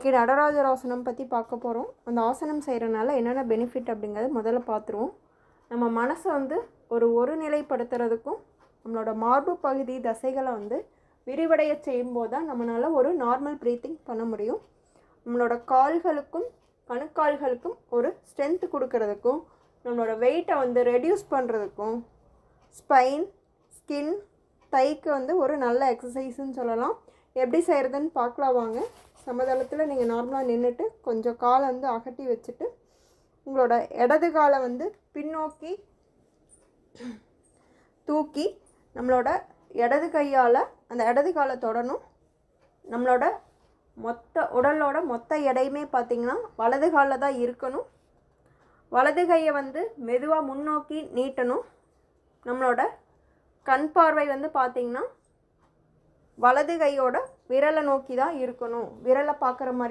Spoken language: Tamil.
இங்கே நடராஜர் ஆசனம் பற்றி பார்க்க போகிறோம். அந்த ஆசனம் செய்கிறனால என்னென்ன பெனிஃபிட் அப்படிங்கிறது முதல்ல பார்த்துருவோம். நம்ம மனசை வந்து ஒருநிலைப்படுத்துறதுக்கும் நம்மளோட மார்பு பகுதி தசைகளை வந்து விரிவடைய செய்யும்போது தான் நம்மளால் ஒரு நார்மல் ப்ரீத்திங் பண்ண முடியும். நம்மளோட கால்களுக்கும் கணுக்கால்களுக்கும் ஒரு ஸ்ட்ரென்த்து கொடுக்கறதுக்கும் நம்மளோட வெயிட்டை வந்து ரெடியூஸ் பண்ணுறதுக்கும் ஸ்பைன் ஸ்கின் தைக்கு வந்து ஒரு நல்ல எக்ஸசைஸ்ன்னு சொல்லலாம். எப்படி செய்கிறதுன்னு பார்க்கலாம் வாங்க. சமதளத்தில் நீங்கள் நார்மலாக நின்றுட்டு கொஞ்சம் காலை வந்து அகட்டி வச்சுட்டு உங்களோட இடது காலை வந்து பின்னோக்கி தூக்கி நம்மளோட இடது கையால் அந்த இடது காலை தொடணும். நம்மளோட உடலோட மொத்த எடையுமே பார்த்திங்கன்னா வலது காலில் தான் இருக்கணும். வலது கையை வந்து மெதுவாக முன்னோக்கி நீட்டணும். நம்மளோட கண் பார்வை வந்து பார்த்திங்கன்னா வலது கையோட விரலை நோக்கி தான் இருக்கணும். விரலை பார்க்குற மாதிரி